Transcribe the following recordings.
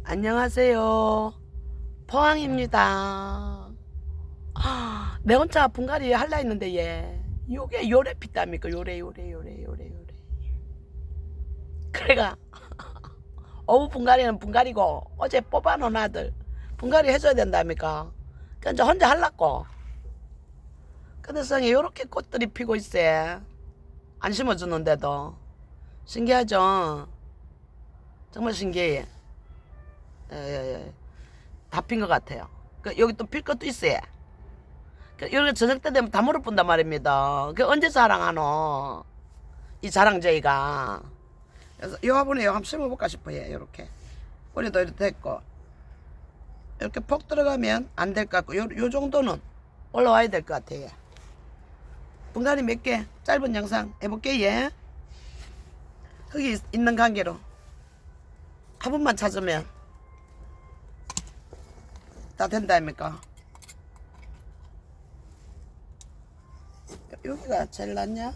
안녕하세요. 포항입니다. 내 혼자 분갈이 할라 했는데 요게 요래 피답니까? 요래. 그래가 어부 분갈이는 분갈이고 어제 뽑아놓은 아들 분갈이 해줘야 된답니까? 그러니까 이제 혼자 할라고. 근데 성에 요렇게 꽃들이 피고 있어. 안 심어주는데도 신기하죠? 정말 신기해. 다 핀 것 같아요. 여기 또 필 것도 있어요. 이렇게 저녁 때 되면 다 물어본단 말입니다. 언제 자랑하노? 이 자랑제이가. 그래서 요 화분에 한번 심어볼까 싶어요. 이렇게 뿌리도 이렇게 됐고 이렇게 폭 들어가면 안 될 것 같고 요 정도는 올라와야 될 것 같아요. 분갈이 몇 개 짧은 영상 해볼게요. 흙이 있는 관계로 화분만 찾으면 다 된다입니까? 여기가 제일 낫냐?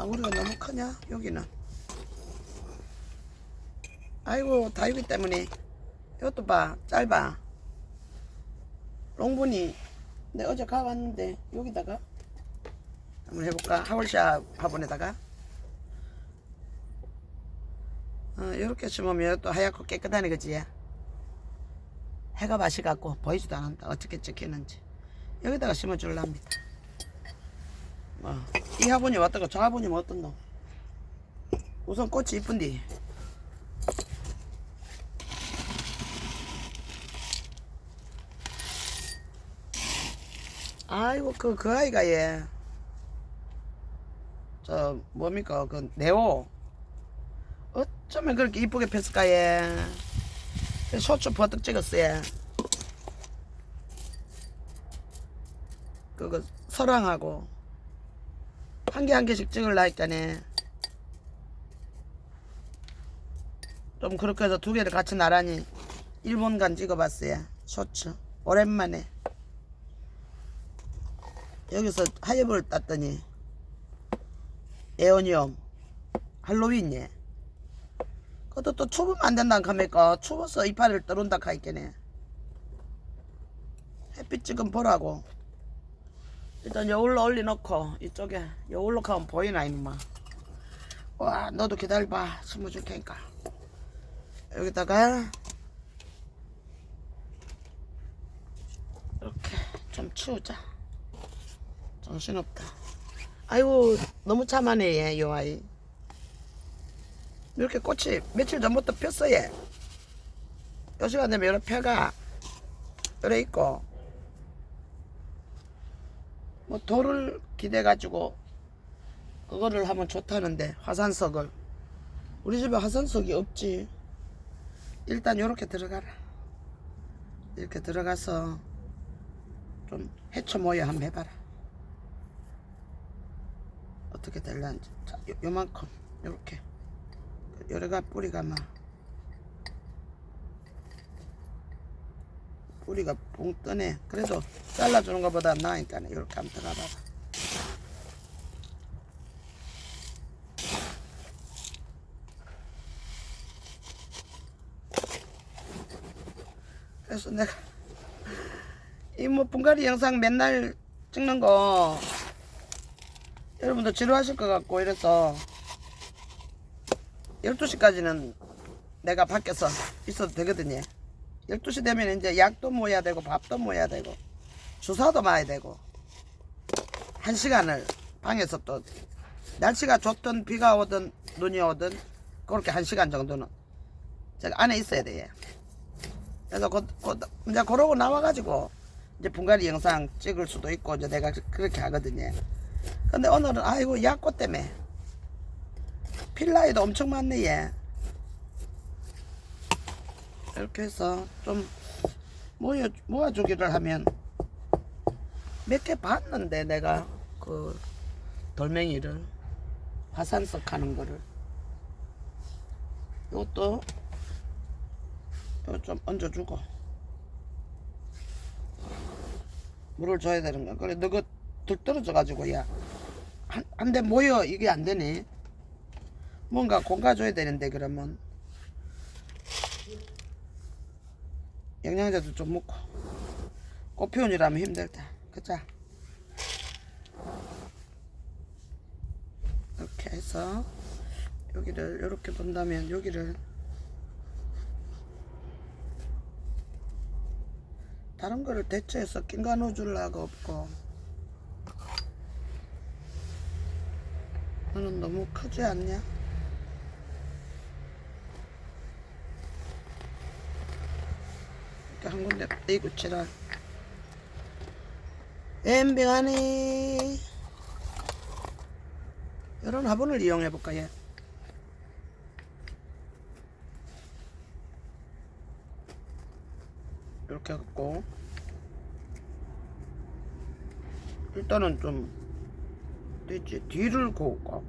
우리가 너무 크냐? 여기는. 아이고 다육이 때문에 이것도 봐 짧아. 롱분이 내가 어제 가봤는데 여기다가 한번 해볼까? 하울샤 화분에다가 이렇게 심으면 또 하얗고 깨끗하네 그지? 해가 맛이 갖고 보이지도 않는다. 어떻게 찍히는지. 여기다가 심어줄랍니다. 이 화분이 어떻고 저 화분이 어떻노? 우선 꽃이 이쁜디. 아이고 그 아이가 저 뭡니까 그 네오 어쩌면 그렇게 이쁘게 폈을까 소주 버뜩 찍었어요. 그거 서랑하고 한 개 한 개씩 찍을라 했잖아. 좀 그렇게 해서 두 개를 같이 나란히 일본간 찍어봤어요. 쇼츠 오랜만에 여기서 하엽을 땄더니 에오니엄 할로윈예. 그것도 또 추우면 안 된다 하니까 추워서 이파리를 떨운다 하있겠네. 햇빛 지금 보라고. 일단 여울로 올려놓고 이쪽에 여울로 가면 보이나 이놈아. 와 너도 기다려봐. 심어줄 테니까. 여기다가 이렇게 좀 치우자. 정신없다. 아이고 너무 참하네 요 아이. 이렇게 꽃이 며칠 전부터 폈어 요 시간 되면 이렇게 펴가 이래 있고 뭐 돌을 기대 가지고 그거를 하면 좋다는데 화산석을 우리 집에 화산석이 없지. 일단 요렇게 들어가라. 이렇게 들어가서 좀 해쳐 모여 한번 해봐라. 어떻게 될란지. 자, 요만큼 요렇게 여러가 뿌리가 막 뿌리가 붕 뜨네. 그래도 잘라주는 것보다 나으니까 이렇게 한번 들어가봐라. 그래서 내가 이 뭐 분갈이 영상 맨날 찍는 거 여러분도 지루하실 것 같고 이래서 12시까지는 내가 밖에서 있어도 되거든요. 12시 되면 이제 약도 모여야 되고 밥도 모여야 되고 주사도 맞아야 되고 1시간을 방에서 또 날씨가 좋든 비가 오든 눈이 오든 그렇게 1시간 정도는 제가 안에 있어야 돼요. 그래서 이제 그러고 나와가지고 이제 분갈이 영상 찍을 수도 있고 이제 내가 그렇게 하거든요. 근데 오늘은 아이고 약꽃 때문에 필라에도 엄청 많네 이렇게 해서 좀 모아주기를 하면 몇 개 봤는데 내가 그 돌멩이를 화산석 하는 거를 이것도 이거 좀 얹어주고 물을 줘야 되는 거야. 그래 너가 들 떨어져 가지고 한 대 모여 이게 안 되네. 뭔가 공가 줘야 되는데 그러면 영양제도 좀 먹고. 꽃 피운 일하면 힘들다. 그자. 이렇게 해서 여기를 이렇게 본다면 여기를 다른 거를 대체해서 낀가 넣어줄라가 없고. 너는 너무 크지 않냐? 이렇게 한 군데 떼고 치라. 엠빙하니 이런 화분을 이용해 볼까 얘. 이렇게 해갖고 일단은 좀 됐지. 뒤를 고울까?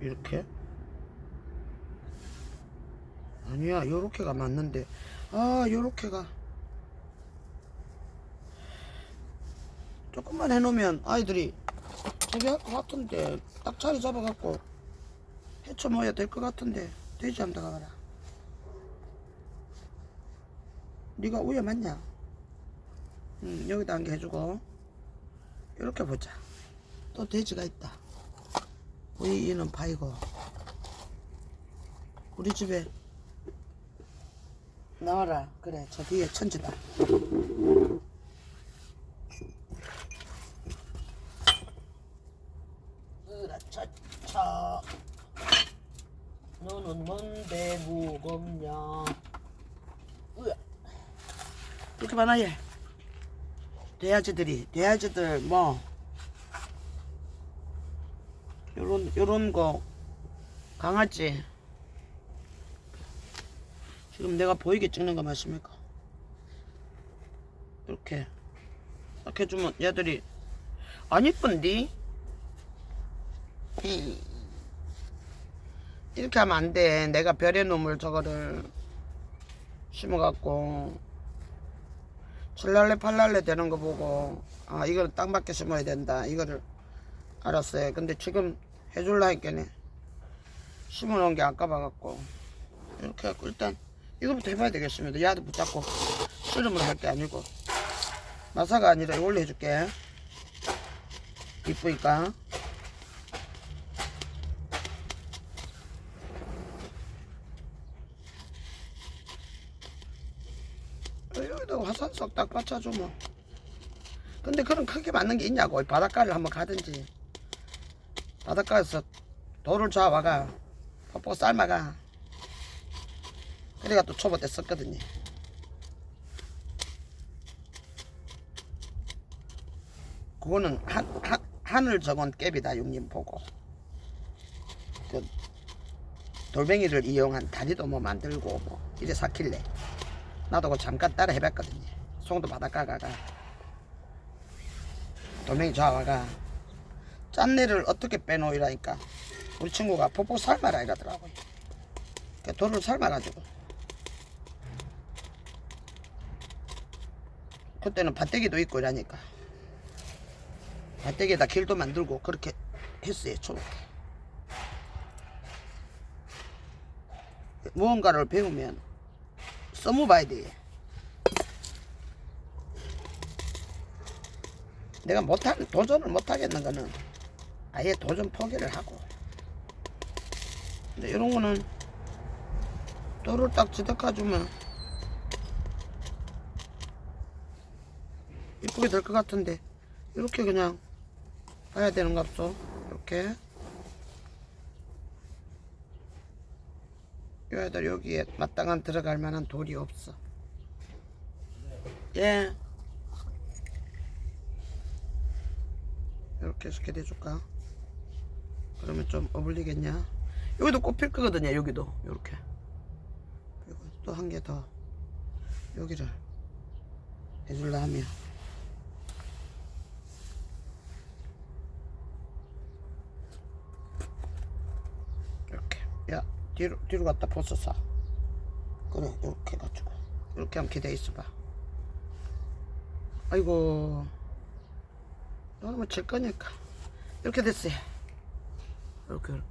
이렇게? 아니야, 요렇게가 맞는데. 아, 요렇게가 조금만 해놓으면 아이들이 저기 할 것 같은데. 딱 자리 잡아갖고 헤쳐 모여야 될 것 같은데. 되지 않다 가봐라. 네가 우에 맞냐? 여기다 한 개 해주고. 이렇게 보자. 또 돼지가 있다. 우리 이는 파이고. 우리 집에 나와라. 그래, 저 뒤에 천지다. 으라차차. 너는 뭔데 무겁냐? 으아. 이렇게 많아 얘. 돼지들 뭐 요런 거 강아지. 지금 내가 보이게 찍는 거 맞습니까? 이렇게 해주면 얘들이 안 이쁜디? 이렇게 하면 안 돼. 내가 별의 놈을 저거를 심어갖고 7랄래 8랄래 되는 거 보고 아 이거를 땅밖에 심어야 된다 이거를 알았어요. 근데 지금 해줄라 했겠네. 심어놓은 게 아까봐갖고 이렇게 해갖고 일단 이거부터 해봐야 되겠습니다. 야도 붙잡고 씨름을 할 게 아니고 마사가 아니라 이걸로 해줄게. 이쁘니까. 여기다 화산석 딱 받쳐주면. 근데 그런 크게 맞는 게 있냐고. 바닷가를 한번 가든지 바닷가에서 돌을 잡아가 퍽퍽 삶아가. 그래가 또 초보 때 썼거든요. 그거는 하늘 정원 깹이다. 육님 보고 그 돌멩이를 이용한 다리도 뭐 만들고 뭐 이래 삭힐래. 나도 그 잠깐 따라 해봤거든요. 송도 바닷가 가가 돌멩이 잡아가 짠내를 어떻게 빼놓으라니까 우리 친구가 퍽퍽 삶아라 이러더라고요. 그 돌을 삶아가지고 그때는 밭대기도 있고 이러니까 밭대기에다 길도 만들고 그렇게 했어요. 초록. 무언가를 배우면 써먹어봐야 돼. 내가 도전을 못하겠는 거는 아예 도전 포기를 하고. 근데 이런 거는 돌을 딱 지덕해주면 이쁘게 될 것 같은데 이렇게 그냥 봐야 되는 거 없어. 이렇게 이 애들 여기에 마땅한 들어갈 만한 돌이 없어. 예. 이렇게 해서 해줄까? 그러면 좀 어울리겠냐? 여기도 꽃필 거거든요. 여기도 이렇게. 그리고 또 한 개 더 여기를 해줄라 하면 이렇게. 야 뒤로 갖다 벗어서. 그래 이렇게 해가지고 이렇게 하면 기대어 있어봐. 아이고 너는 뭐 질 거니까 이렇게 됐어요. 이렇게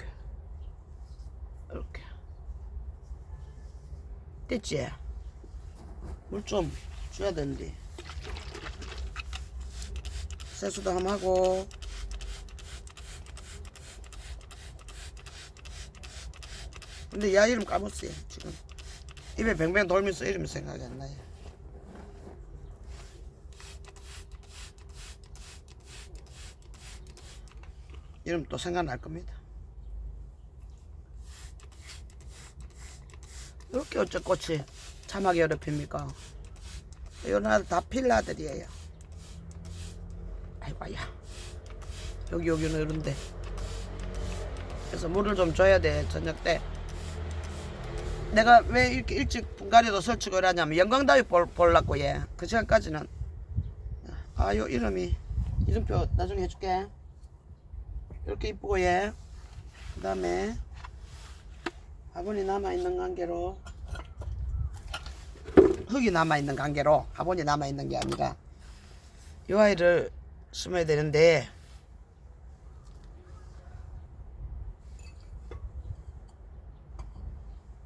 됐지? 물 좀 줘야 되는데. 세수도 한번 하고. 근데 야 이름 까먹었어요 지금. 입에 뱅뱅 돌면서 이름이 생각이 안 나요. 이름 또 생각날 겁니다. 이렇게 어째 꽃이 참하게 어렵습니까? 이런 아들 다 필라들이에요. 아이고야. 여기는 이런데. 그래서 물을 좀 줘야 돼 저녁 때. 내가 왜 이렇게 일찍 분갈이도 설치고 이러냐면 영광다육 보려고 예. 그 시간까지는. 아 요 이름이 이름표 나중에 해줄게. 이렇게 이쁘고 예. 그 다음에 화분이 남아있는 관계로, 흙이 남아있는 관계로 화분이 남아있는 게 아니라 이 아이를 심어야 되는데,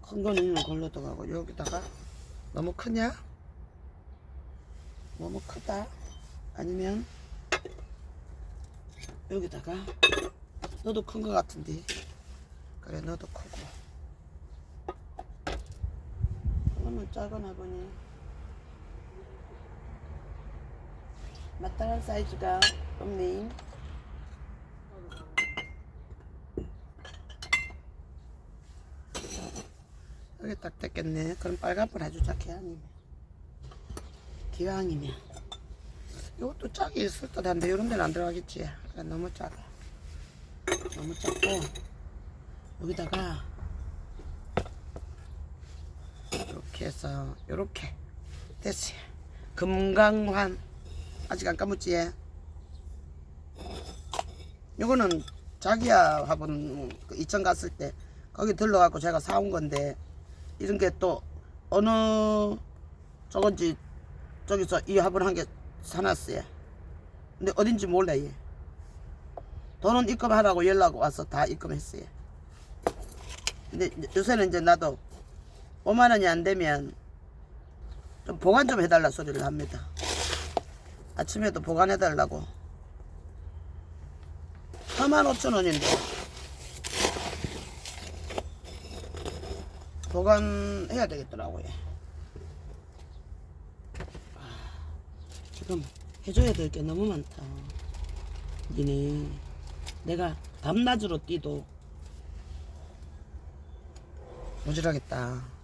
큰 거는 걸러도 가고, 여기다가 너무 크냐? 너무 크다? 아니면 여기다가 너도 큰 거 같은데, 그래 너도 크고, 이거는 작은 화분이 마땅한 사이즈가 없네. 여기 딱 됐겠네. 그럼 빨간불 해주자. 기왕이면 이것도 짝이 있을 듯 한데 이런 데는 안 들어가겠지. 그래, 너무 작아. 너무 작고, 여기다가 이렇게 해서 이렇게 됐어요. 금강환 아직 안 까먹지? 요거는 자기야 화분 그 이천 갔을 때 거기 들러갖고 제가 사온 건데, 이런 게 또 어느 저건지 저기서 이 화분 한 개 사놨어요. 근데 어딘지 몰라 얘. 돈은 입금하라고 연락 와서 다 입금했어요. 근데 요새는 이제 나도 5만원이 안 되면 좀 보관 좀 해달라 소리를 합니다. 아침에도 보관해달라고. 45,000원인데 보관해야 되겠더라고요. 지금 해줘야 될 게 너무 많다. 니네 내가 밤낮으로 뛰도 모질하겠다.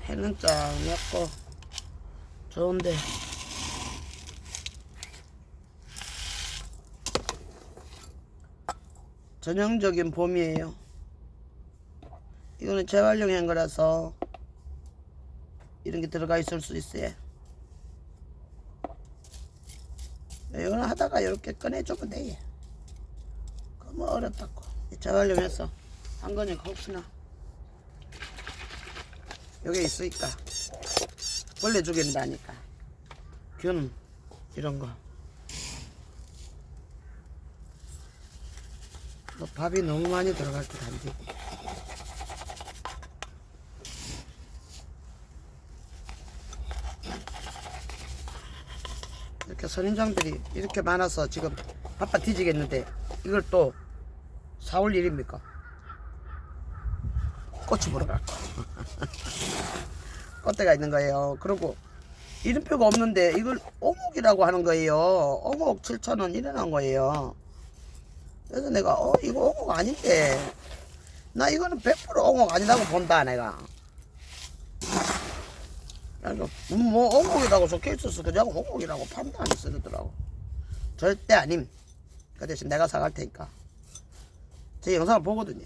해는 쫙 냈고 좋은데 전형적인 봄이에요. 이거는 재활용 한 거라서 이런 게 들어가 있을 수 있어요. 이거는 하다가 이렇게 꺼내주면 돼요. 그거 뭐 어렵다고. 재활용해서 한 거니까 혹시나 여기 있으니까 벌레 죽인다니까. 균 이런 거. 뭐 밥이 너무 많이 들어갈 듯 한데. 이렇게 선인장들이 이렇게 많아서 지금 바빠 뒤지겠는데, 이걸 또 사올 일입니까? 꽃이 보러 갈거. 꽃대가 있는 거예요. 그리고 이름표가 없는데 이걸 오목이라고 하는 거예요. 오목 7,000원 이래놓은 거예요. 그래서 내가 이거 오목 아닌데, 나 이거는 100% 오목 아니라고 본다 내가. 뭐 오목이라고 적혀있어서 그냥 오목이라고 판단이 쓰더라고. 절대 아님. 그 대신 내가 사갈 테니까. 제 영상을 보거든요.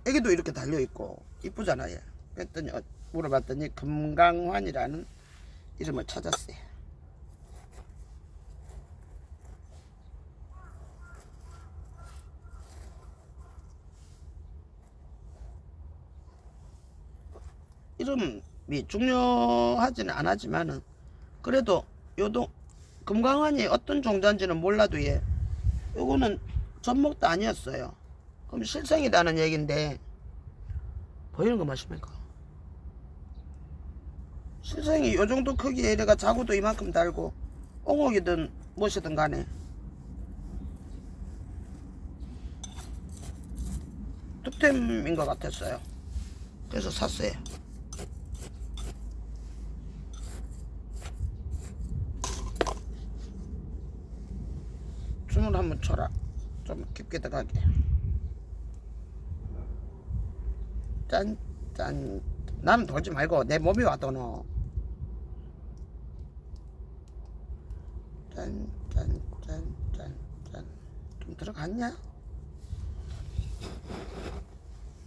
애기도 이렇게 달려있고 이쁘잖아요. 그랬더니 물어봤더니 금강환이라는 이름을 찾았어요. 이름이 중요하지는 않았지만은 그래도 요동 금강환이 어떤 종자인지는 몰라도 예. 요거는 전목도 아니었어요. 그럼 실생이라는 얘긴데 보이는 거 맞습니까? 실생이 요 정도 크기에 이래가 자구도 이만큼 달고 옹옥이든 무엇이든 간에 득템인 것 같았어요. 그래서 샀어요. 춤을 한번 춰라. 좀 깊게 들어가게. 짠짠. 나는 돌지 말고 내 몸이 와도 너. 짠짠짠짠짠. 좀 들어갔냐?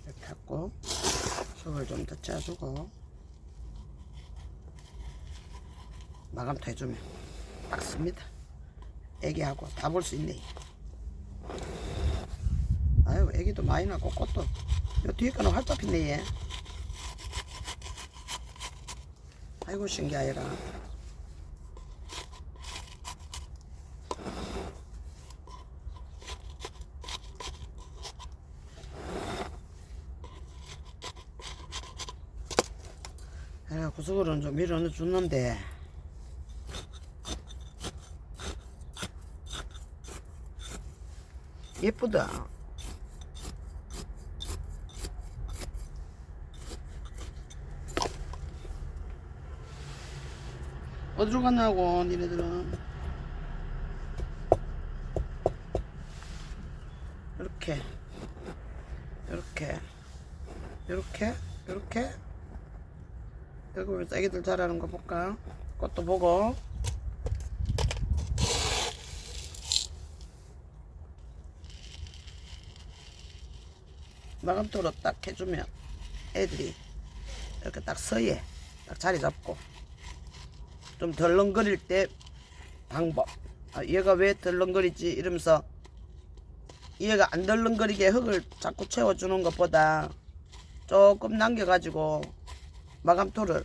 이렇게 하고 속을 좀 더 짜주고 마감토 해주면 딱 씁니다. 애기하고 다 볼 수 있네. 아유, 애기도 많이 나고 꽃도 요 뒤에 거는 활짝 폈네 얘. 아이고 신기하여라. 내가 구석으로는 좀 밀어넣어줬는데 예쁘다. 어디로 갔냐고 니네들은. 이렇게 이렇게 이렇게 이렇게 여기 보면서 애기들 자라는 거 볼까? 꽃도 보고. 마감토로 딱 해주면 애들이 이렇게 딱 서예 딱 자리 잡고 좀 덜렁거릴 때 방법. 아, 얘가 왜 덜렁거리지 이러면서 얘가 안 덜렁거리게 흙을 자꾸 채워주는 것보다 조금 남겨가지고 마감토를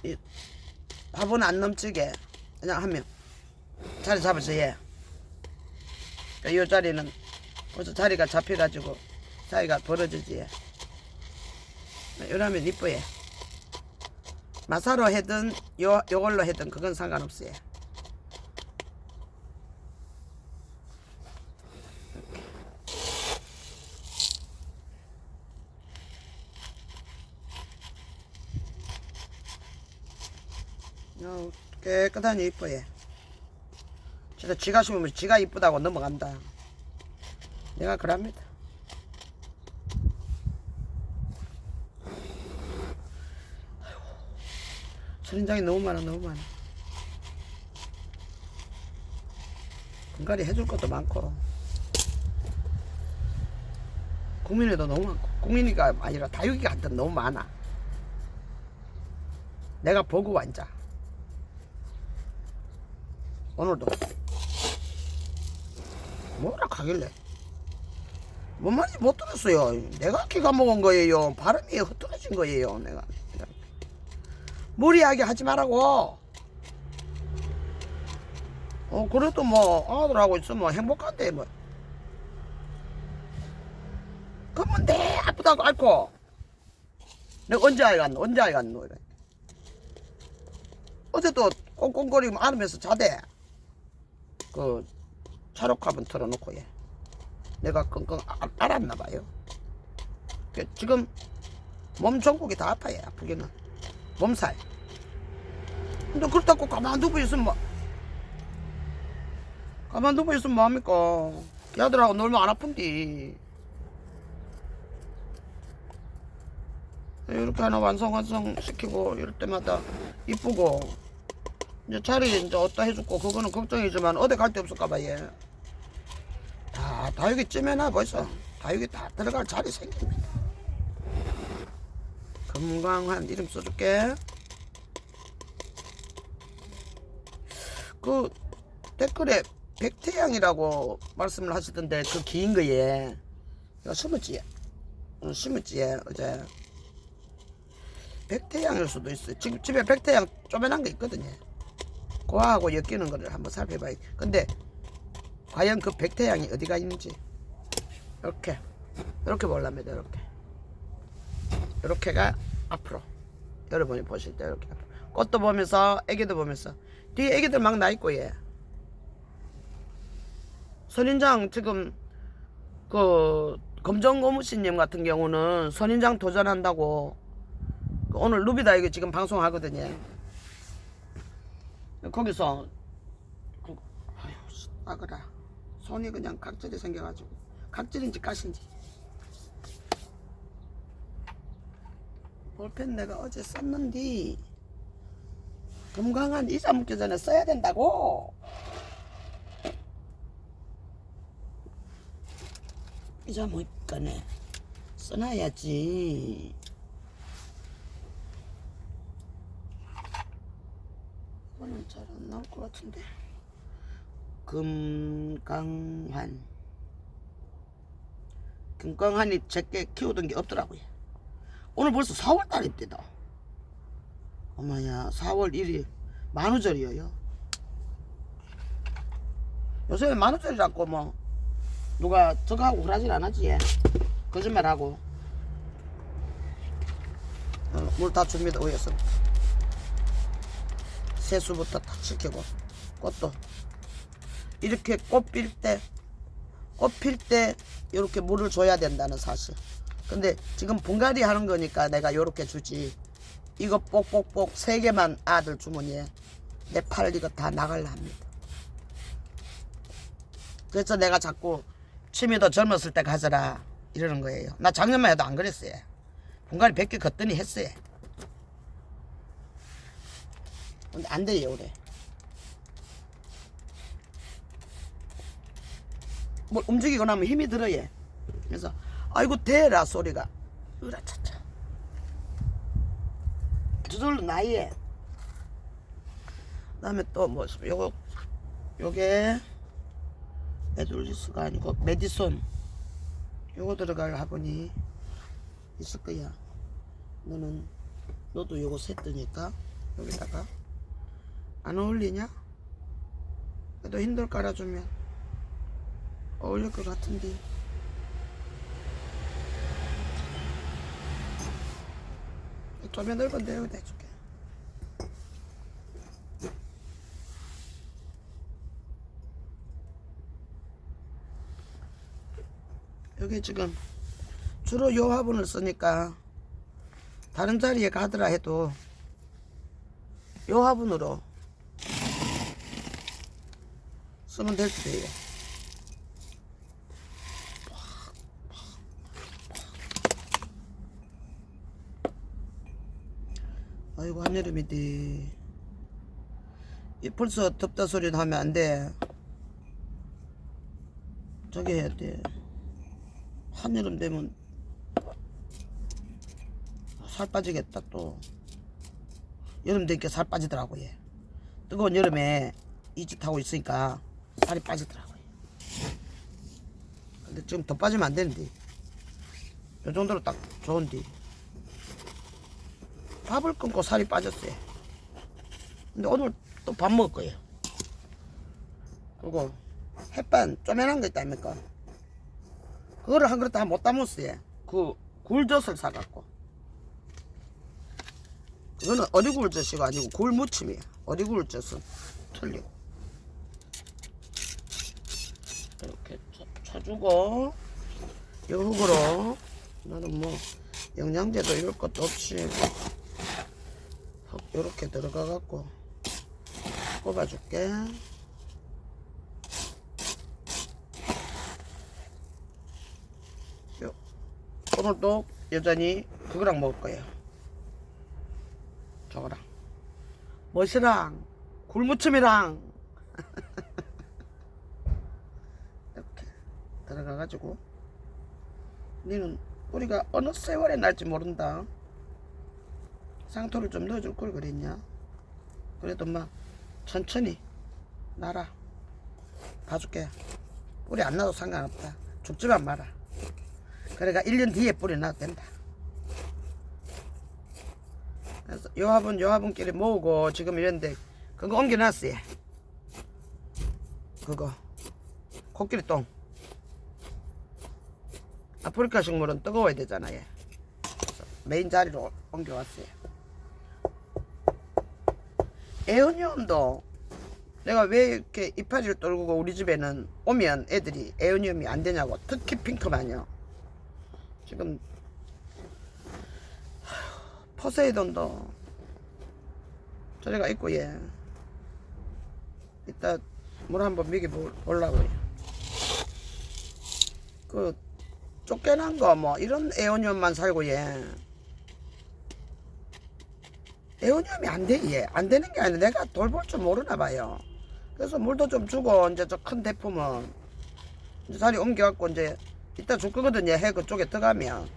이 화분 안 넘치게 그냥 하면 자리 잡아서 얘. 그러니까 이 자리는 벌써 자리가 잡혀가지고 자리가 벌어지지 얘. 이러면 이뻐 얘. 마사로 해든 요걸로 해든 그건 상관없어요. 깨끗하니 이뻐 얘. 진짜 지가 심으면 지가 이쁘다고 넘어간다. 내가 그럽니다. 선인장이 너무 많아 너무 많아. 분갈이 해줄 것도 많고 국민이도 너무 많고 국민이가 아니라 다육이가 한테 너무 많아. 내가 보고 앉아. 오늘도 뭐라 하길래 뭔 말인지 못 들었어요. 내가 기가 먹은 거예요. 발음이 흐트러진 거예요. 내가 무리하게 하지 말라고. 그래도 뭐 아들하고 있으면 행복한데 뭐. 그러면 내 아프다고 앓고 내가 언제 알겠노 언제 알겠노 이래. 어제도 꽁꽁거리고 안으면서 자대. 그 차lok합은 틀어놓고 얘. 내가 끙끙 알았나봐요. 지금 몸 전국이 다 아파요. 아프기는 몸살. 근데 그렇다고 가만두고 있으면 가만두고 있으면 뭐합니까? 야들하고 놀면 안 아픈디. 이렇게 하나 완성 시키고 이럴 때마다 이쁘고 이제 자리 이제 어디다 해줬고 그거는 걱정이지만 어디 갈 데 없을까봐 얘. 다육이 찜해놔 벌써. 다육이 다 들어갈 자리 생깁니다. 금강환 이름 써줄게. 그 댓글에 백태양이라고 말씀을 하시던데 그 긴 거에 내가 심었지. 심었지 어제. 백태양일 수도 있어. 지금 집에 백태양 쪼매난 거 있거든요. 그거하고 엮이는 거를 한번 살펴봐야지. 근데 과연 그 백태양이 어디가 있는지 이렇게 보려면 이렇게가 앞으로 여러분이 보실 때 이렇게 꽃도 보면서 애기도 보면서 뒤에 애기들 막 나 있고 얘 선인장 지금 그 검정고무신님 같은 경우는 선인장 도전한다고 오늘 루비다 이거 지금 방송하거든요. 거기서 아유 따그라 손이 그냥 각질이 생겨가지고 각질인지 가신지 볼펜 내가 어제 썼는데 금강한 이자 묻기 전에 써야 된다고. 이자 묻기네 써놔야지. 이거는 잘 안 나올 것 같은데. 금강한이 제게 키우던 게 없더라고요. 오늘 벌써 4월달입니다. 어머야 4월 1일 만우절이에요. 요새 만우절이라고 뭐 누가 저거 하고 그러질 않았지. 거짓말하고. 물 다 줍니다. 위에서 세수부터 탁 시키고 꽃도 이렇게 꽃 필 때 이렇게 물을 줘야 된다는 사실. 근데 지금 분갈이 하는 거니까 내가 요렇게 주지. 이거 뽁뽁뽁 3개만 아들 주머니에 내 팔 이거 다 나갈라 합니다. 그래서 내가 자꾸 취미도 젊었을 때 가져라 이러는 거예요. 나 작년만 해도 안 그랬어요. 분갈이 100개 걷더니 했어요. 근데 안 돼요 올해. 뭘 움직이고 나면 힘이 들어요. 그래서 아이고 대라 소리가 으라차차 저절로 나이에. 그 다음에 또 뭐 요게 에둘리스가 아니고 메디손 요거 들어갈 화분이 있을 거야. 너도 요거 샜더니까 여기다가 안 어울리냐? 그래도 힘들 깔아주면 어울릴 것 같은데. 좀에 넓은데 여기다 해줄게. 여기 지금 주로 요 화분을 쓰니까 다른 자리에 가더라 해도 요 화분으로 쓰면 될 거예요. 아이고 한여름이디. 벌써 덥다 소리는 하면 안 돼. 저기 해야 돼. 한여름 되면 살 빠지겠다 또. 여름 되니까 살 빠지더라고 얘. 뜨거운 여름에 이 짓 하고 있으니까 살이 빠지더라고요. 근데 지금 더 빠지면 안 되는데 요 정도로 딱 좋은데 밥을 끊고 살이 빠졌어요. 근데 오늘 또 밥 먹을 거예요. 그리고 햇반 쪼매난 거 있다니까 그거를 한 그릇 다 못 담았어요. 그 굴젓을 사갖고. 그거는 어리굴젓이 아니고 굴무침이야. 어리굴젓은 틀리고. 이렇게 쳐주고 요 흙으로 나는 뭐 영양제도 이럴 것도 없이 흙 요렇게 들어가갖고 꼽아줄게. 오늘도 여전히 그거랑 먹을 거예요. 저거랑 멋이랑 굴무침이랑 이렇게 들어가가지고 니는 우리가 어느 세월에 날지 모른다. 상토를 좀 넣어줄 걸 그랬냐. 그래도 막 천천히 나라 봐줄게. 뿌리 안 나도 상관없다. 죽지만 마라. 그러니까 1년 뒤에 뿌리 나도 된다. 그래서 요 화분끼리 모으고 지금 이런데 그거 옮겨놨어요. 그거 코끼리 똥. 아프리카 식물은 뜨거워야 되잖아요. 메인 자리로 옮겨왔어요. 에어니움도 내가 왜 이렇게 이파리를 떨구고 우리 집에는 오면 애들이 에어니움이 안 되냐고. 특히 핑크만요. 지금 포세이돈도 저리가 있고 예. 이따 물 한번 미기 보려고요. 그 쫓겨난 거 뭐 이런 에어니움만 살고 예. 에어니움이 안 돼, 예. 안 되는 게 아니라 내가 돌볼 줄 모르나 봐요. 그래서 물도 좀 주고, 이제 저 큰 대품은 이제 자리 옮겨갖고 이제 이따 줄 거거든요. 해 그쪽에 들어가면.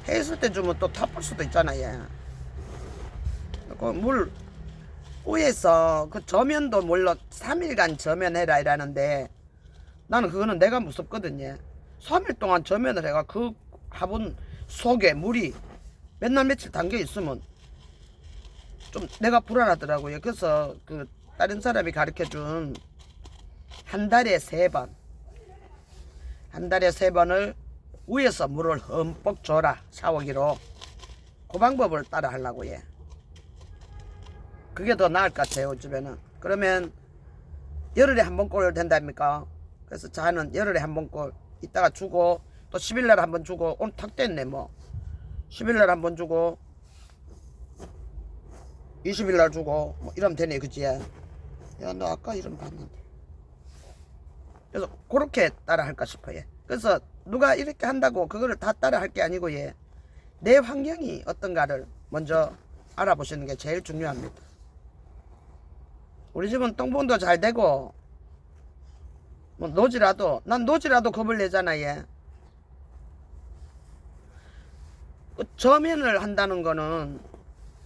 해 있을 때 주면 또 타볼 수도 있잖아요. 그 물, 위에서 그 저면도 물론 3일간 저면해라 이라는데 나는 그거는 내가 무섭거든요. 3일 동안 저면을 해가 그 화분 속에 물이 맨날 며칠 담겨 있으면 좀 내가 불안하더라고요. 그래서 그 다른 사람이 가르쳐준 한 달에 3번 한 달에 3번을 위에서 물을 흠뻑 줘라 샤워기로. 그 방법을 따라 하려고 해. 그게 더 나을 것 같아요. 요즘에는. 그러면 열흘에 한 번꼴 된답니까? 그래서 저는 열흘에 한 번꼴 이따가 주고 또 10일날 한 번 주고 오늘 탁 됐네 뭐. 10일날 한 번 주고 20일날 주고 뭐 이러면 되네. 그치? 야 너 아까 이름 봤는데. 그래서 그렇게 따라 할까 싶어요. 그래서 누가 이렇게 한다고 그거를 다 따라 할 게 아니고 예. 내 환경이 어떤가를 먼저 알아보시는 게 제일 중요합니다. 우리 집은 똥본도 잘 되고 뭐 난 노지라도 겁을 내잖아 얘. 저면을 한다는 거는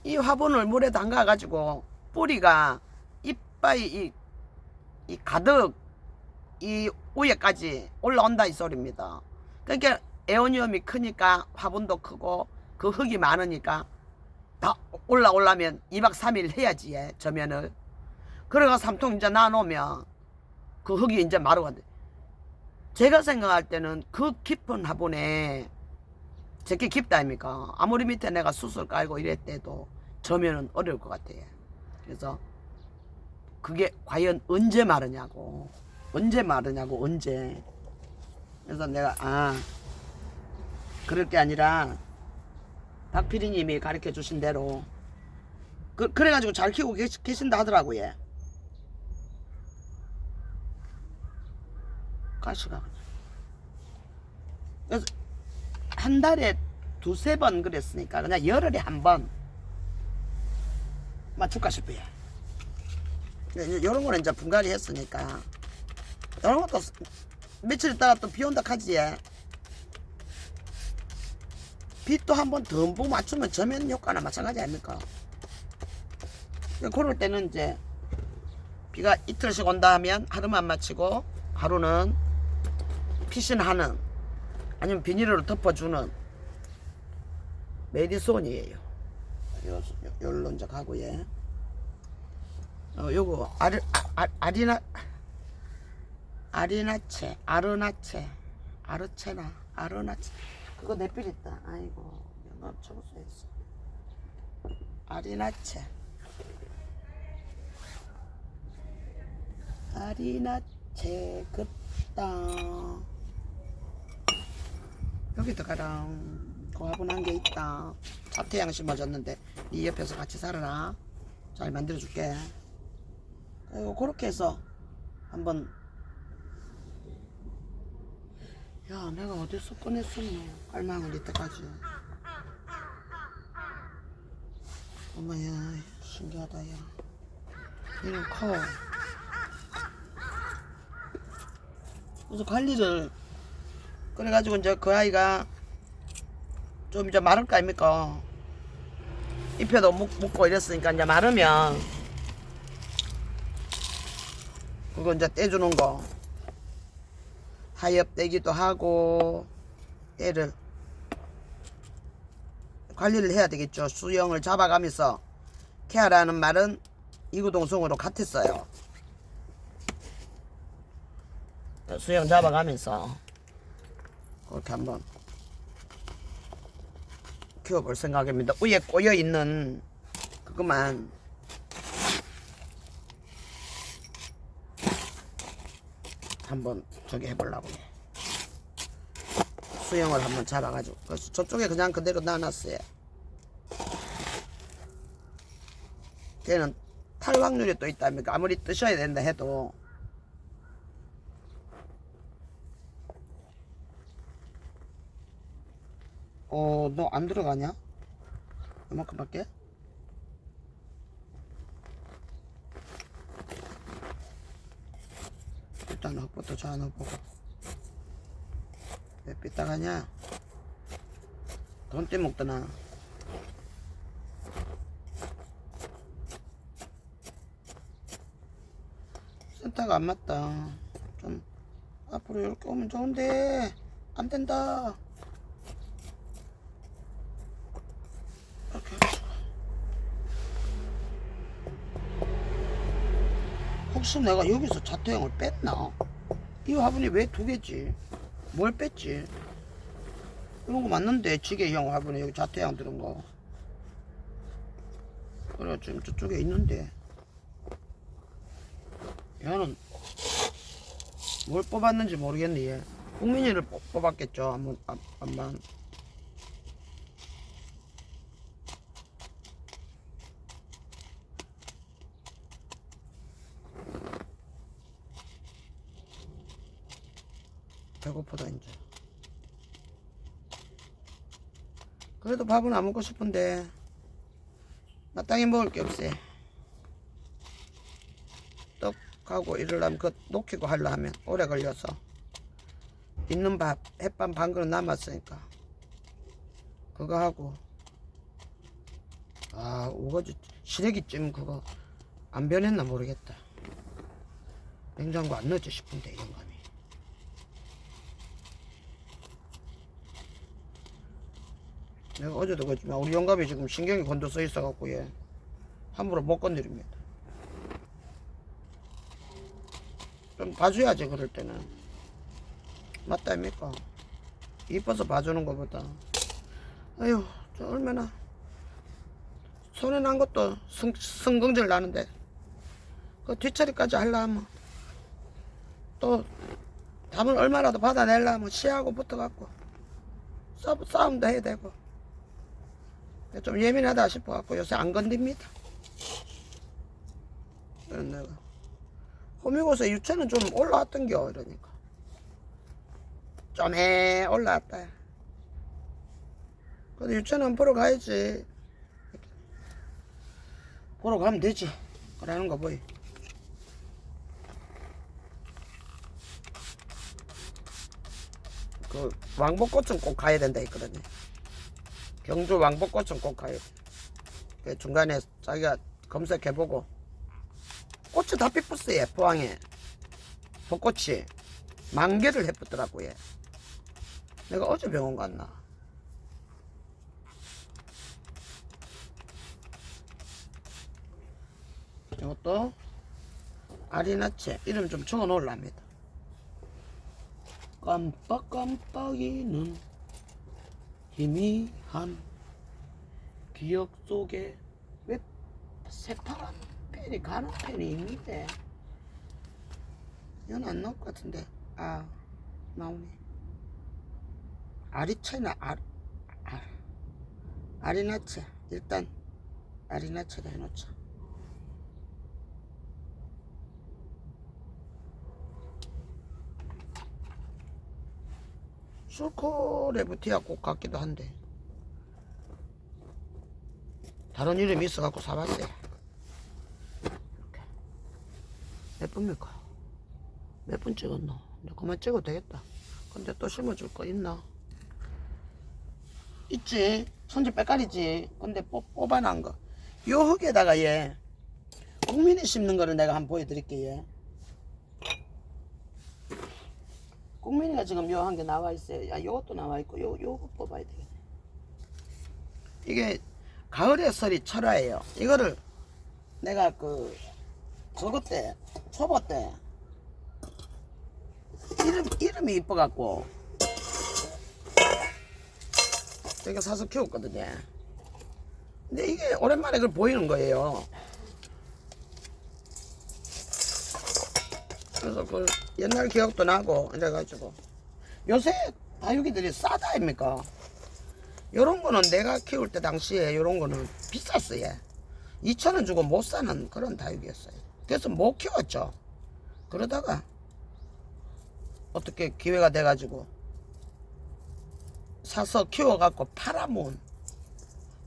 이 화분을 물에 담가 가지고 뿌리가 이빨이 이 가득 이 위에까지 올라온다 이 소리입니다. 그러니까 에어니움이 크니까 화분도 크고 그 흙이 많으니까 다 올라오려면 2박 3일 해야지 예, 저면을. 그래가 3통 이제 놔놓으면 그 흙이 이제 마르고 돼. 제가 생각할 때는 그 깊은 화분에 저게 깊다 아닙니까? 아무리 밑에 내가 수술 깔고 이랬대도 저면은 어려울 것 같아요. 그래서 그게 과연 언제 마르냐고. 언제. 그래서 내가 그럴 게 아니라 박PD님이 가르쳐 주신 대로 그래가지고 잘 키우고 계신다 하더라고요. 가시가 그냥. 그래서 한 달에 2-3번 그랬으니까 그냥 열흘에 한 번 맞출까 싶어요. 요런 거는 이제 분갈이 했으니까 요런 것도 며칠 있다가 또 비 온다 하지. 비 또 한 번 듬뿍 맞추면 저면 효과나 마찬가지 아닙니까? 그럴 때는 이제 비가 이틀씩 온다 하면 하루만 맞추고 하루는 피신하는 아니면 비닐로 덮어주는 메디손이에요. 요걸로 이제 가고 예. 요거 아르나체 그거 내필 있다. 아이고 나 적었어야지. 아리나체 그따 여기도 가랑 그 화분 한 개 있다. 잡태양 심어줬는데 네 옆에서 같이 살아라. 잘 만들어줄게. 그리고 그렇게 해서 한번 야 내가 어디서 꺼냈었노 깔망을 이때까지. 어머야 신기하다 야. 얘는 커. 그래서 관리를 그래가지고 이제 그 아이가 좀 이제 마를 거 아닙니까? 잎에도 묻고 이랬으니까 이제 마르면 그거 이제 떼주는 거 하엽 떼기도 하고 애를 관리를 해야 되겠죠. 수영을 잡아가면서 케어라는 말은 이구동성으로 같았어요. 수영 잡아가면서 그렇게 한번 키워볼 생각입니다. 위에 꼬여있는 그것만 한번 저기 해보려고 해. 수영을 한번 잡아가지고 그래서 저쪽에 그냥 그대로 놔놨어요. 걔는 탈 확률이 또 있답니까? 아무리 뜨셔야 된다 해도 너 안 들어가냐? 이만큼 밖에? 일단 흙부터 잘 넣어보고. 왜 삐딱하냐? 돈 떼먹더나. 센터가 안 맞다. 좀 앞으로 이렇게 오면 좋은데 안 된다. 이렇게 해가지고. 혹시 내가 여기서 자토형을 뺐나? 이 화분이 왜 두 개지? 뭘 뺐지? 이런 거 맞는데 지게형 화분에 여기 자토형 들은 거. 그래 지금 저쪽에 있는데 얘는 뭘 뽑았는지 모르겠네. 얘 국민이를 뽑았겠죠. 한번 배고프다 이제. 그래도 밥은 안 먹고 싶은데 마땅히 먹을 게 없어. 떡하고 이러려면 그거 녹이고 하려 하면 오래 걸려서 있는 밥 햇반 반 그릇 남았으니까 그거 하고 우거지 시래기찜 그거 안 변했나 모르겠다. 냉장고 안 넣었지 싶은데 영감이. 내가 어제도 그랬지만 우리 영감이 지금 신경이 곤두 서 있어갖고 얘 함부로 못 건드립니다. 좀 봐줘야지 그럴 때는. 맞다 아닙니까? 이뻐서 봐주는 것보다. 아휴 저 얼마나 손에 난 것도 성경질 나는데 그 뒷처리까지 하려 하면 또 답을 얼마라도 받아내려 하면 시하고 붙어갖고 싸움도 해야 되고 좀 예민하다 싶어갖고 요새 안 건듭니다. 그래서 내가 호미곶에 유채는 좀 올라왔던겨 이러니까 좀 올라왔다. 근데 유채는 보러 가야지. 보러 가면 되지. 그러는 거 보이. 그 왕복꽃은 꼭 가야 된다 했거든요. 경주 왕복꽃은 꼭 가야 돼. 그 중간에 자기가 검색해보고 꽃이 다 피었어요. 포항에 벚꽃이 만개를 해붙더라고요. 내가 어제 병원 갔나. 이것도 아리나체 이름 좀 적어 놓으랍니다. 깜빡깜빡이는 희미한 기억 속에 왜 새파란 펜이 가는 펜이 있는데 이건 안 나올 것 같은데. 나오네. 아리체나 아리나체. 일단 아리나체로 해놓자. 슈코레브티아 꽃 같기도 한데 다른 이름이 있어갖고 사봤어요. 이렇게 몇 분입니까? 몇 분 찍었노? 그만 찍어도 되겠다. 근데 또 심어줄 거 있나? 있지. 손질 빼깔이지. 근데 뽑아놓은 거. 요 흙에다가 얘 국민이 심는 거를 내가 한번 보여드릴게요. 국민이가 지금 요 한 개 나와 있어요. 요것도 나와 있고 요거 뽑아야 되겠네. 이게 가을의 설이 철화예요. 이거를 내가 그 저거 때 초보 때 이름이 이뻐갖고 제가 사서 키웠거든요. 근데 이게 오랜만에 그걸 보이는 거예요. 그래서 그 옛날 기억도 나고 이래가지고 요새 다육이들이 싸다 아닙니까? 요런 거는 내가 키울 때 당시에 요런 거는 비쌌어요. 2,000원 주고 못 사는 그런 다육이었어요. 그래서 못 키웠죠. 그러다가 어떻게 기회가 돼가지고 사서 키워갖고 팔아몬.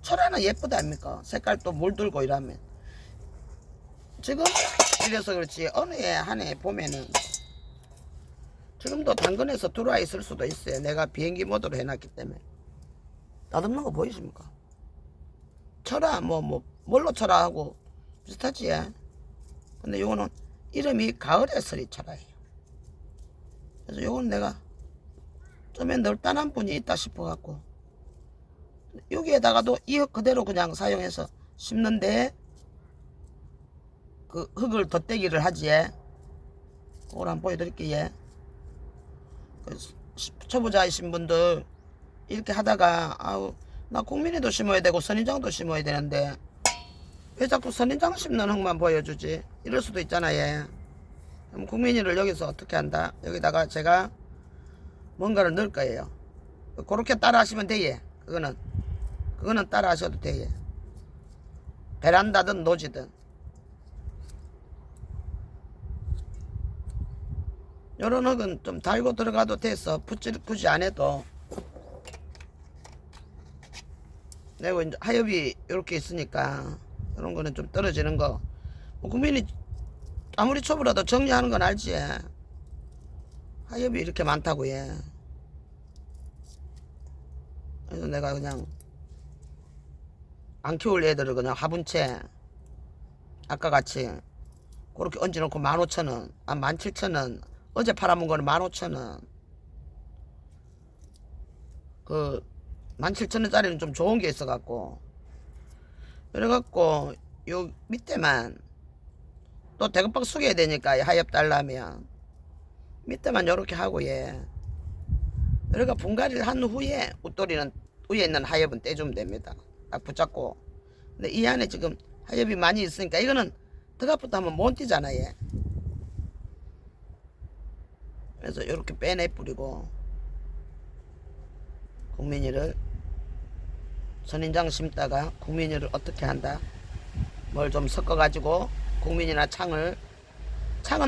철화는 예쁘다 아닙니까? 색깔도 물들고 이러면. 지금 이래서 그렇지 어느 해 한 해 보면은 지금도 당근에서 들어와 있을 수도 있어요. 내가 비행기 모드로 해놨기 때문에. 나듬는 거 보이십니까? 철화 뭘로 철화하고 비슷하지? 근데 요거는 이름이 가을의 서리 철화예요. 그래서 요건 내가 좀에 널따난 분이 있다 싶어갖고 여기에다가도 이 흙 그대로 그냥 사용해서 심는데 그 흙을 덧대기를 하지. 그걸 한번 보여드릴게요. 그 초보자이신 분들 이렇게 하다가 아우 나 국민이도 심어야 되고 선인장도 심어야 되는데 왜 자꾸 선인장 심는 흙만 보여주지? 이럴 수도 있잖아요. 그럼 국민이를 여기서 어떻게 한다? 여기다가 제가 뭔가를 넣을 거예요. 그렇게 따라 하시면 돼요. 그거는 따라 하셔도 돼요. 베란다든 노지든. 요런 흙은 좀 달고 들어가도 돼서 굳이 안 해도 내가 이제 하엽이 이렇게 있으니까 이런 거는 좀 떨어지는 거. 국민이 아무리 초보라도 정리하는 건 알지. 하엽이 이렇게 많다고 해. 그래서 내가 그냥 안 키울 애들을 그냥 화분채 아까 같이 그렇게 얹어놓고 15,000원, 17,000원. 어제 팔아먹은 거는 15,000원. 그 17,000원짜리는 좀 좋은 게 있어갖고 그래갖고 요 밑에만 또 대급박 숙여야 되니까 하엽 달라면 밑에만 요렇게 하고 그러니까 분갈이를 한 후에 웃돌이는 위에 있는 하엽은 떼주면 됩니다. 딱 붙잡고. 근데 이 안에 지금 하엽이 많이 있으니까 이거는 드갑부터 하면 못 뛰잖아요. 그래서 이렇게 빼내 뿌리고 국민이를 선인장 심다가 국민이를 어떻게 한다? 뭘 좀 섞어가지고 국민이나 창은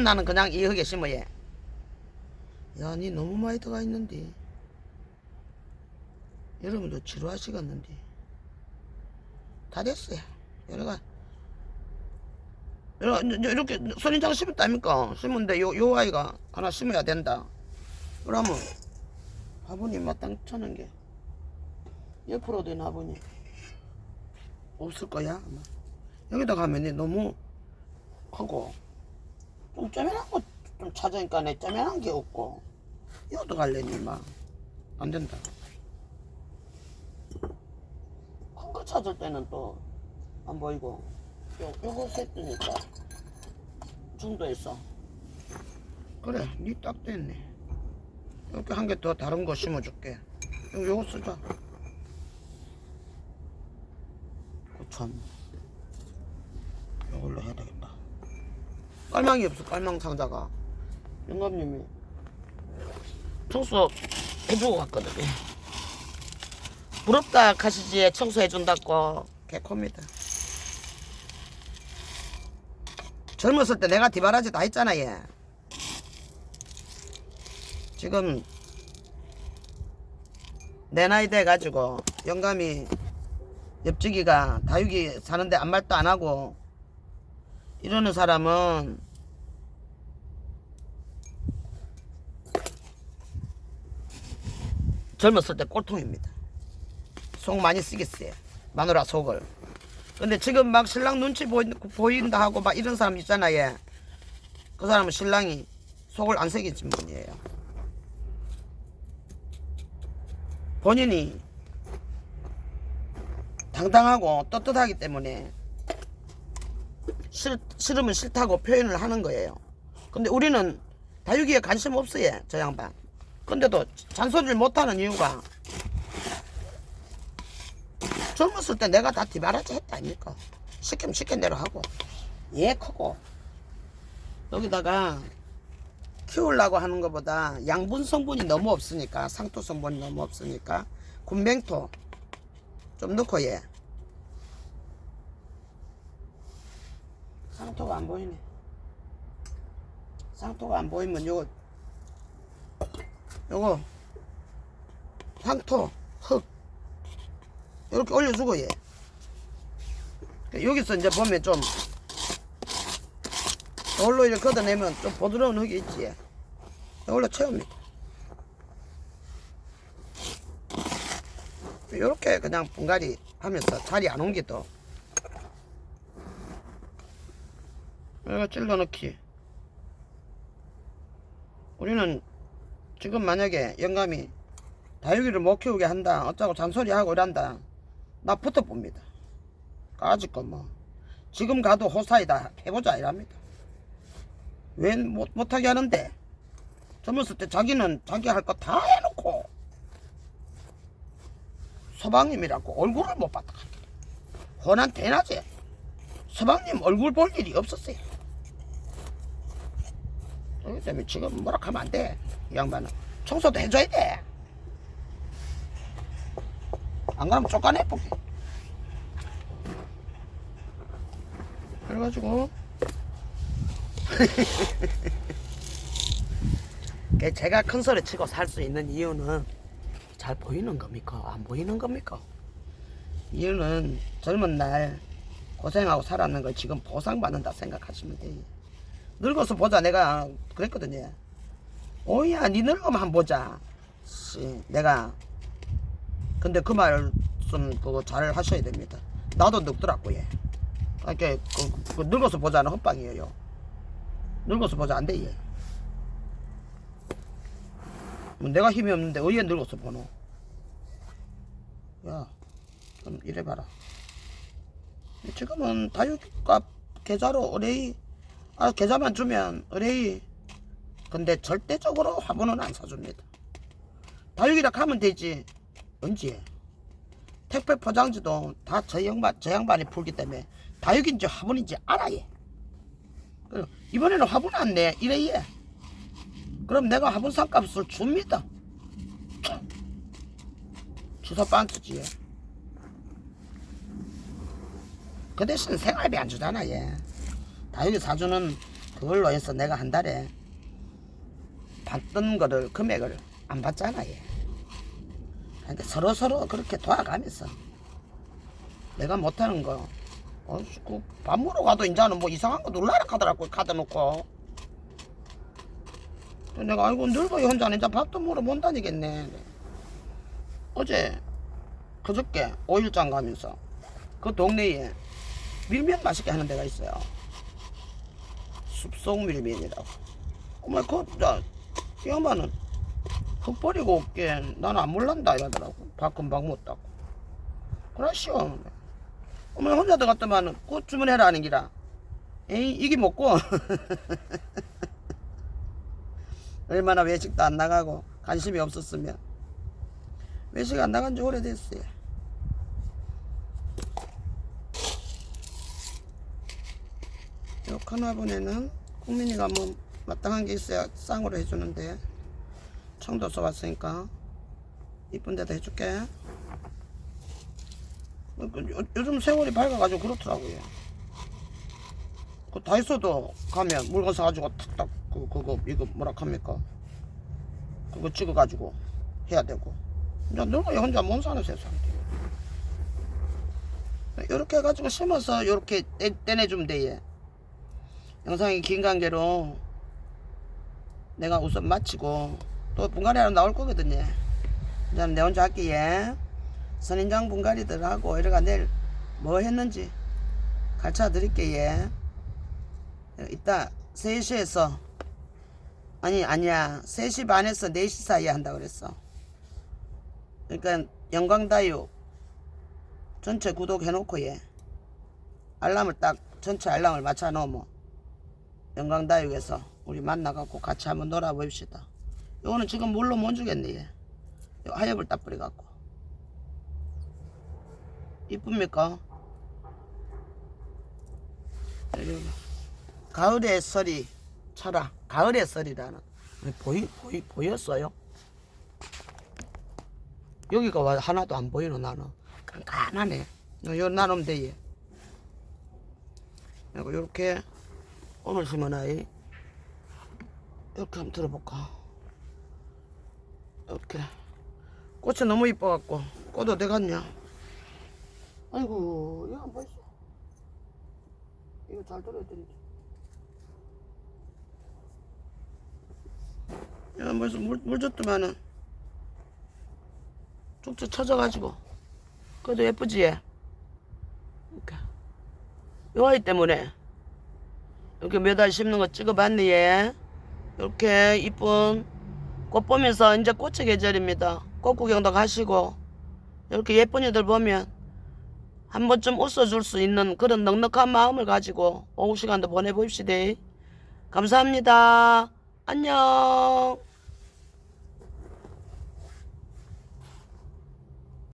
나는 그냥 이 흙에 심어야. 야, 니 너무 많이 들어가 있는데. 여러분도 지루하시겠는데. 다 됐어요. 이렇게 선인장 심었다니까. 심은데 요 아이가 하나 심어야 된다. 그러면 화분이 마땅찮은 게 옆으로 된 화분이 없을 거야. 아마. 여기다 가면 너무 하고 좀 쪼매난 거 좀 찾으니까 내 쪼매난 게 없고 이것도 갈래니 막 안 된다. 큰 거 찾을 때는 또 안 보이고 요거 셋이니까 중도에서 그래 니 딱 됐네. 이렇게 한 개 더 다른 거 심어줄게. 요거 쓰자. 참 이걸로 해야 되겠다. 깔망이 없어. 깔망 상자가 영감님이 청소 해주고 갔거든요. 부럽다 가시지에 청소해준다고 개코입니다. 젊었을 때 내가 디바라지 다 했잖아. 얘 지금 내 나이 돼가지고 영감이 옆지기가 다육이 사는데 아무 말도 안 하고 이러는 사람은 젊었을 때 꼴통입니다. 속 많이 쓰겠어요. 마누라 속을. 근데 지금 막 신랑 눈치 보인다 하고 막 이런 사람 있잖아요. 그 사람은 신랑이 속을 안 새겨진 분이에요. 본인이 당당하고 떳떳하기 때문에 싫으면 싫다고 표현을 하는 거예요. 근데 우리는 다육이에 관심 없어요, 저 양반. 근데도 잔소리를 못하는 이유가 젊었을 때 내가 다 뒤바라지 했다 아닙니까? 시키면 시킨 대로 하고 얘 크고 여기다가 키우려고 하는 것보다 양분 성분이 너무 없으니까, 상토 성분이 너무 없으니까 군뱅토 좀 넣고 얘 상토가 안 보이네. 상토가 안 보이면 요거 상토 흙 이렇게 올려주고 얘 여기서 이제 보면 좀 이걸로 이렇게 걷어내면 좀 부드러운 흙이 있지. 이걸로 채웁니다. 이렇게 그냥 분갈이 하면서 자리 안 옮기도 이거 찔러 넣기. 우리는 지금 만약에 영감이 다육이를 못 키우게 한다 어쩌고 잔소리하고 이란다, 나 붙어 봅니다. 까짓거 뭐 지금 가도 호사이다 해보자 이랍니다. 왜 못하게 하는데? 젊었을 때 자기는 자기 할 거 다 해놓고 서방님이라고 얼굴을 못 봤다. 혼한 대낮에 서방님 얼굴 볼 일이 없었어요. 그렇기 때문에 지금 뭐라 하면 안 돼. 이 양반은 청소도 해줘야 돼. 안 그러면 쫓아내보게. 그래가지고 제가 큰 소리 치고 살 수 있는 이유는 잘 보이는 겁니까? 안 보이는 겁니까? 이유는 젊은 날 고생하고 살았는 걸 지금 보상받는다 생각하시면 돼요. 늙어서 보자 내가 그랬거든요. 오야 니 늙으면 한번 보자. 내가 근데 그 말씀 그거 잘 하셔야 됩니다. 나도 늙더라고 얘. 그러니까 그 늙어서 보자는 헛방이에요. 늙어서 보자 안 돼 얘. 내가 힘이 없는데 어디에 늙어서 보노? 야, 좀 이래봐라. 지금은 다육값 계좌로 의뢰이, 계좌만 주면 의뢰이. 근데 절대적으로 화분은 안 사줍니다. 다육이라 하면 되지. 언제? 택배 포장지도 다 저 양반이 풀기 때문에 다육인지 화분인지 알아요. 이번에는 화분 안 내. 이래 얘. 그럼 내가 화분 값을 줍니다. 주소 반스지. 그 대신 생활비 안 주잖아 얘. 다육이 사주는 그걸로 해서 내가 한 달에 받던 거를 금액을 안 받잖아 얘. 그러니까 서로 그렇게 도와가면서 내가 못하는 거 밥 먹으러 가도 이제는 뭐 이상한 거 놀라라 하더라고. 카드 놓고 내가 아이고 늙어요 혼자 이제 밥도 먹으러 못 다니겠네. 어제 그저께 5일장 가면서 그 동네에 밀면 맛있게 하는 데가 있어요. 숲속 밀면이라고. 어머 이 양반은 흙 버리고 올게 나는 안 몰란다 이러더라고. 밥 금방 못다고. 그러시오. 어머 혼자 들어갔더만 그거 주문해라 하는 기라. 에이 이게 먹고 얼마나 외식도 안 나가고 관심이 없었으면. 외식 안 나간 지 오래됐어요. 요 큰 화분에는 국민이가 뭐 마땅한 게 있어야 쌍으로 해주는데 청도 써봤으니까 이쁜 데도 해줄게. 요즘 세월이 밝아가지고 그렇더라고요. 그 다이소도 가면 물건 사가지고 탁탁 그거 이거 뭐라 합니까? 그거 찍어가지고 해야 되고. 이제 늙어야 혼자 못 사는 세상. 이렇게 해가지고 심어서 이렇게 떼내주면 돼. 영상이 긴 관계로 내가 우선 마치고 또 분갈이 하러 나올 거거든요. 이제 내 혼자 할게. 선인장 분갈이들하고 이래가 내일 뭐 했는지 가르쳐 드릴게. 이따 3시에서 아니야 3시 반에서 4시 사이에 한다 그랬어. 그러니까 영광다육 전체 구독해놓고 알람을 딱 전체 알랑을 맞춰 놓으면 영광다육에서 우리 만나갖고 같이 한번 놀아봅시다. 요거는 지금 물로 못 주겠네. 얘. 요 하엽을 딱 뿌려갖고. 이쁩니까? 가을의 설이 쳐라. 가을의 설이라는. 보였어요? 여기가 하나도 안 보이노 나는. 깐깐하네. 요 나누면 돼. 그리고 요렇게 오늘 심어놔. 이렇게 한번 들어볼까. 이렇게 꽃이 너무 이뻐갖고 꽃 어디 갔냐. 아이고 이거 안 보였어. 이거 잘 들어야 되는데. 이거 안 보였어. 물 줬더만은 쭉쭉 쳐져가지고. 그래도 예쁘지 얘. 이렇게 요 아이 때문에 이렇게 매달 심는 거 찍어봤네 얘. 이렇게 이쁜 꽃 보면서 이제 꽃의 계절입니다. 꽃 구경도 가시고 이렇게 예쁜 애들 보면 한 번쯤 웃어줄 수 있는 그런 넉넉한 마음을 가지고 오후 시간도 보내봅시다. 감사합니다. 안녕.